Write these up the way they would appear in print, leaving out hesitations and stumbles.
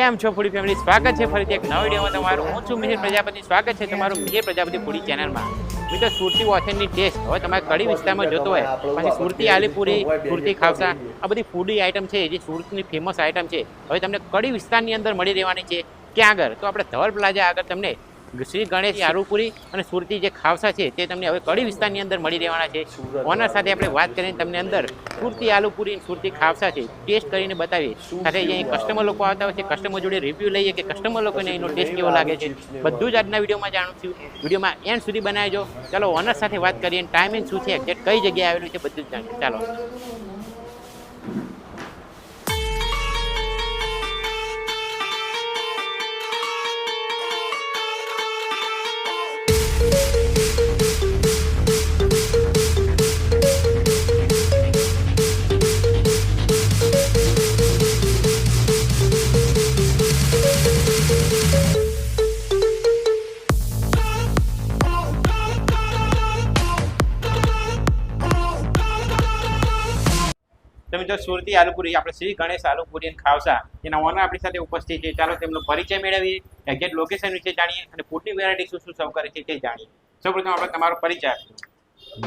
કેમ છો ફૂડી ફેમિલી? સ્વાગત છે ફરીથી એક નવા વિડીયોમાં તમારું. હું છું મિહિર પ્રજાપતિ. સ્વાગત છે તમારું મિહિર પ્રજાપતિ ફૂડી ચેનલમાં. મિત્રો, સુરતી ઓથેન્ટિક ટેસ્ટ હવે તમારે કડી વિસ્તારમાં જોતો હોય, પછી સુરતી આલીપુરી, સુરતી ખાવસા, આ બધી ફૂડી આઈટમ છે જે સુરતની ફેમસ આઈટમ છે, હવે તમને કડી વિસ્તારની અંદર મળી રહેવાની છે. ક્યાં આગળ? તો આપણે ધવલ પ્લાઝા આગળ તમને શ્રી ગણેશ આલુપુરી અને સુરતી જે ખાવસા છે તે તમને હવે કડી વિસ્તારની અંદર મળી રહેવાના છે. ઓનર સાથે આપણે વાત કરીને તમને અંદર સુરતી આલુપુરી અને સુરતી ખાવસા છે ટેસ્ટ કરીને બતાવીએ. સાથે અહીં કસ્ટમર લોકો આવતા હોય છે, કસ્ટમર જોડે રિવ્યૂ લઈએ કે કસ્ટમર લોકોને એનો ટેસ્ટ કેવો લાગે છે. બધું જ આજના વિડીયોમાં જાણું છું. વિડીયોમાં એન્ડ સુધી બનાવજો. ચાલો ઓનર સાથે વાત કરીએ. ટાઈમિંગ શું છે, એક્ઝેક્ટ કઈ જગ્યાએ આવેલું છે, બધું જ જાણીએ. ચાલો. તમે જો સુરતી આલુપુરી, આપણે શ્રી ગણેશ આલુપુરી અને ખાવસા એના ઓનર આપણી સાથે ઉપસ્થિત છે. ચાલો તેમનો પરિચય મેળવીએ, એક્ઝેક્ટ લોકેશન વિશે જાણીએ અને ફૂડની વેરાયટી શું શું સર્વ કરે છે તે જાણીએ. સૌપ્રથમ આપણે તમારો પરિચય આપીએ.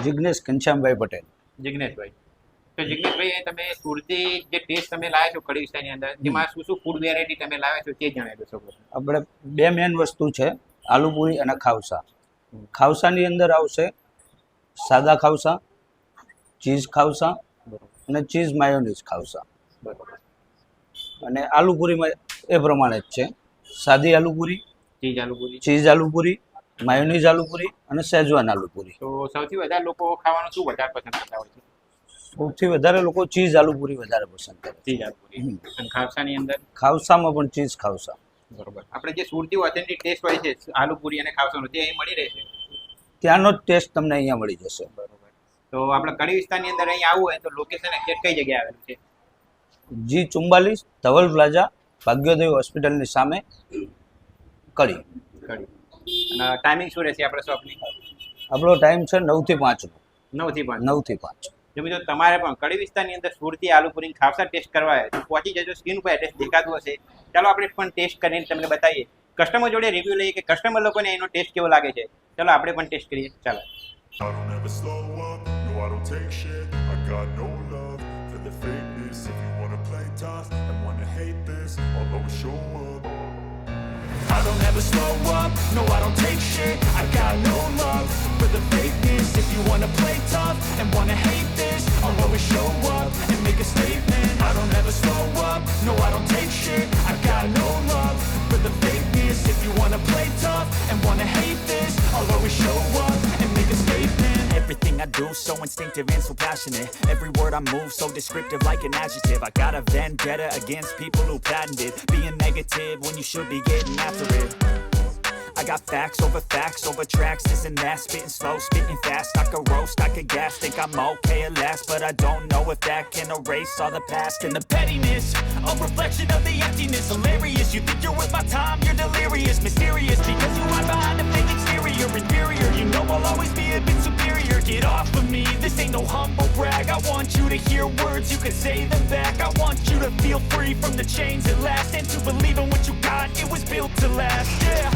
જિગ્નેશ ઘનશ્યામભાઈ પટેલ. જિગ્નેશભાઈ, તો જિગ્નેશભાઈ, તમે સુરતી જે ટેસ્ટ તમે લાવ્યા છો કડી વિસ્તારની અંદર, તેમાં શું શું ફૂડ વેરાયટી તમે લાવ્યા છો તે જણાવી દો. સૌપ્રથમ આપણે બે મેન વસ્તુ છે, આલુપુરી અને ખાવસા. ખાવસાની અંદર આવશે સાદા ખાવસા, ચીઝ ખાવસા અને ચીઝ માયોનીઝ ખાવસા. અને આલુપુરીમાં એ પ્રમાણે જ છે, સાદી આલુપુરી, ચીઝ આલુપુરી, માયોનીઝ આલુપુરી અને શેઝવાન આલુપુરી. તો સૌથી વધારે લોકો ખાવાનું શું વધારે પસંદ કરતા હોય છે? સૌથી વધારે લોકો ચીઝ આલુપુરી વધારે પસંદ કરે. ચીઝ આલુપુરી. અને ખાવસાની અંદર? ખાવસામાં પણ ચીઝ ખાવસા. બરોબર. આપણે જે સુરતી ઓથેન્ટિક ટેસ્ટ હોય છે આલુપુરી અને ખાવસાનો, તે અહીં મળી રહેશે? ત્યાંનો જ ટેસ્ટ તમને અહીંયા મળી જશે. બરોબર. તો આપણે કડી વિસ્તારની અંદર અહીં આવવું હોય તો લોકેશન એક્ઝેક્ટ કઈ જગ્યાએ આવેલું છે? G44 ધવલ પ્લાઝા, ભાગ્યોદય હોસ્પિટલની સામે, કડી. અને ટાઈમિંગ શું રહેશે આપણે શોપની? આપણો ટાઈમ છે 9 થી 5 નો. 9 થી 5. 9 થી 5. જો મિત્રો તમારે પણ કડી વિસ્તારની અંદર સુરતી આલુપુરી ખાવસા ટેસ્ટ કરવા હોય તો પહોંચી જજો. સ્ક્રીન ઉપર એડ્રેસ દેખાતું હશે. ચાલો આપણે પણ ટેસ્ટ કરીને તમને બતાવીએ. કસ્ટમર જોડે રિવ્યૂ લઈએ કે કસ્ટમર લોકોને એનો ટેસ્ટ કેવો લાગે છે. ચાલો આપણે પણ ટેસ્ટ કરીએ. ચાલો. I don't ever slow up, no I don't take shit. I got no love for the fakeness. If you wanna play tough and wanna hate this, I'll always show up. I don't ever slow up, no I don't take shit. I got no love for the fakeness. If you wanna play tough and wanna hate this, I'll always show up and make a statement. I don't ever slow up, no I don't take shit. I got no love for the fakeness. If you wanna play tough and wanna hate this, I'll always show up and make a statement. Everything I do so instinctive and so passionate. Every word I move so descriptive like an adjective. I got a vendetta against people who patented being negative when you should be getting after it. I got facts over tracks, this and that, spitting slow, spitting fast. I could roast, I could gas, think I'm okay at last, but I don't know if that can erase all the past and the pettiness. A reflection of the emptiness, hilarious. You think you're worth my time, you're delirious, mysterious, because you hide behind a fake exterior, inferior. You know I'll always be a bit superior. Get off of me, this ain't no humble brag. I want you to hear words, you can say them back. I want you to feel free from the chains at last, and to believe in what you got, it was built to last, yeah.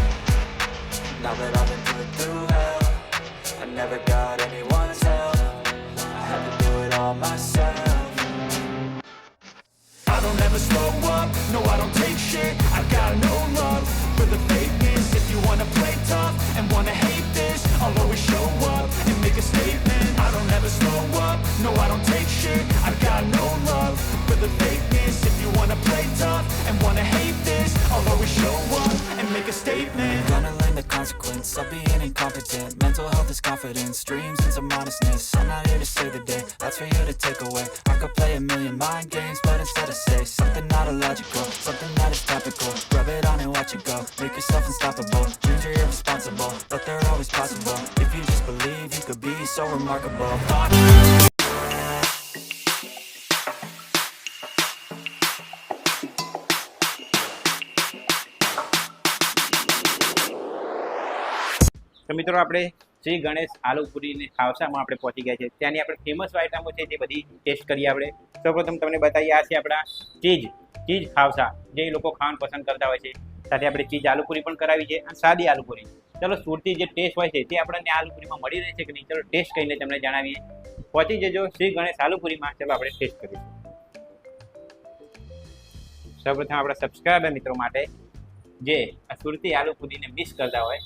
Now that I've been through hell, I never got anyone's help. I had to do it all myself. I don't ever slow up, no I don't take shit. I got no love for the fakeness. If you wanna play tough and wanna hate this, I'll always show up and make a statement. I don't ever slow up, no I don't take shit. I got no love for the fakeness. If you wanna play tough and wanna hate this, I'll always show up and make a statement. Gonna learn the consequence of being incompetent. Mental health is confidence, dreams and some honestness. I'm not here to save the day, that's for you to take away. I could play a million mind games, but instead I say something not illogical, something that is topical. Rub it on and watch it go, make yourself unstoppable. Dreams are irresponsible, but they're always possible. If you just believe, you could be so remarkable. તો મિત્રો આપણે શ્રી ગણેશ આલુપુરી ને ખાવસામાં આપણે પહોંચી ગયા છે. ત્યાંની આપણે ફેમસ આઈટમો છે તે બધી ટેસ્ટ કરીએ. આપણે સૌપ્રથમ તમને બતાવીએ, આ છે આપણા ચીઝ ચીઝ ખાવસા જે એ લોકો ખાવાનું પસંદ કરતા હોય છે. સાથે આપણે ચીઝ આલુપુરી પણ કરાવી છે અને સાદી આલુપુરી. ચલો સુરતી જે ટેસ્ટ હોય છે તે આપણને આલુપુરીમાં મળી રહે છે કે નહીં, ચલો ટેસ્ટ કરીને તમને જણાવીએ. પહોંચી જજો શ્રી ગણેશ આલુપુરીમાં. ચલો આપણે ટેસ્ટ કરીશું. સૌપ્રથમ આપણા સબસ્ક્રાઈબર મિત્રો માટે જે આ સુરતી આલુપુરીને મિસ કરતા હોય,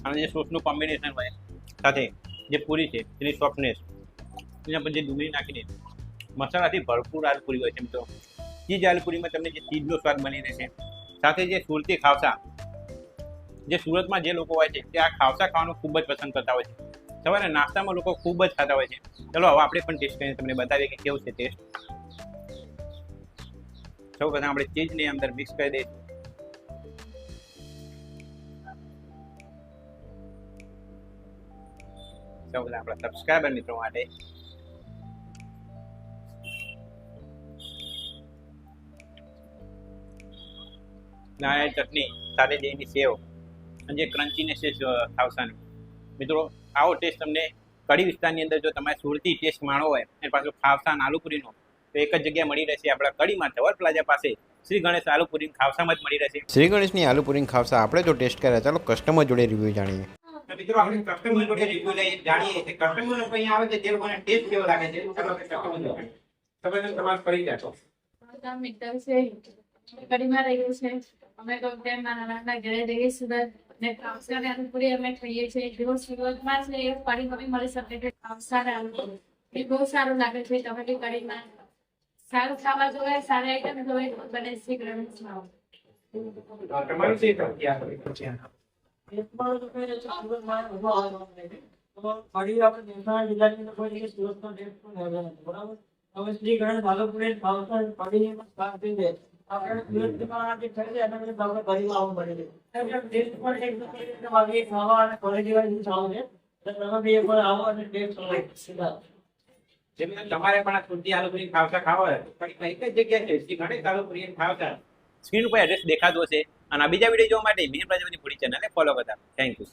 અને જે સોસનું કોમ્બિનેશન હોય સાથે જે પૂરી છે તેની સોફ્ટનેસ, એના પર જે ડુંગળી નાખીને મસાલાથી ભરપૂર આલુપુરી હોય છે મિત્રો. ચીઝ આલુપુરીમાં તમને જે ચીઝનો સ્વાદ મળી રહેશે. સાથે જે સુરતી ખાવસા, જે સુરતમાં જે લોકો હોય છે તે આ ખાવસા ખાવાનું ખૂબ જ પસંદ કરતા હોય છે. સવારે નાસ્તામાં લોકો ખૂબ જ ખાતા હોય છે. ચલો હવે આપણે પણ ટેસ્ટ કરીને તમને બતાવીએ કે કેવું છે ટેસ્ટ. સૌ પ્રથમ આપણે ચીઝની અંદર મિક્સ કરી દઈશું. સૌ પ્રથમ આપણા સબસ્ક્રાઈબર મિત્રો માટે નારિયેળ ચટણી સાથે જે એની સેવ અને જે ક્રન્ચીનેસ છે ખાવસાની. મિત્રો આવો ટેસ્ટ તમને કડી વિસ્તારની અંદર જો તમારે સુરતી ટેસ્ટ માણવો હોય અને પાછો ખાવસા અને આલુપુરીનો, તો એક જ જગ્યાએ મળી રહેશે આપણા કડીમાં ધવલ પ્લાઝા પાસે શ્રી ગણેશ આલુપુરી ખાવસામાં જ મળી રહેશે. શ્રી ગણેશની આલુપુરી ખાવસા આપણે જો ટેસ્ટ કર્યા, ચાલો કસ્ટમર જોડે રિવ્યૂ જાણીએ. મિત્રો આપણે કસ્ટમર જોડે રિવ્યુ લઈએ, જાણીએ કે કસ્ટમર લોકો અહીંયા આવે છે તે લોકોને ટેસ્ટ કેવો લાગે છે. ચાલો આપણે કસ્ટમર જોડે તમે તમારું કરી જાશો. કામ એકદમ છે કડીમાં રહ્યું છે. અમે તો ત્યાં નાના ઘરે રહીએ સુરત ને ખાવસા ને આલુપુરી અમે ખાઈએ છીએ. જેવો સુરતમાં છે એ કડીમાં બી મળી શકે છે. ખાવસા ને આલુપુરી એ બહુ સારું લાગે છે. તમે બી કડીમાં સારું ખાવા જોઈએ, સારી આઈટમ જોઈએ, બને શ્રી ગણેશમાં. તમારું શું પ્રતિક્રિયા છે? કડી આપણે મહેસાણા જિલ્લાની અંદર કોઈ જગ્યાએ સુરતનો ટેસ્ટ પણ મળ્યો નથી, બરાબર. હવે શ્રી ગણેશ આલુપુરી ખાવસા કડીમાં સ્વાદ થઈ જાય. આપણે સુરતમાં જે ખાઈ જાય એના કરતાં આપણે કડીમાં આવવું પડે છે. ટેસ્ટ પણ એકદમ વાગી ખાવા અને કડી જેવા ખાવું છે. તમે બી એકવાર આવો અને ટેસ્ટ કરો સીધા. જેમ તમારે પણ આ સુરતી આલુપુરી ખાવસા ખાવા હોય તો કડીમાં એક જ જગ્યા છે શ્રી ગણેશ આલુપુરી ખાવસા. સ્ક્રીન ઉપર એડ્રેસ દેખાતું હશે. અને આ બીજા વિડીયો જોવા માટે મિહિર પ્રજાપતિ ફૂડી ચેનલને ફોલો કરતા. Thank you.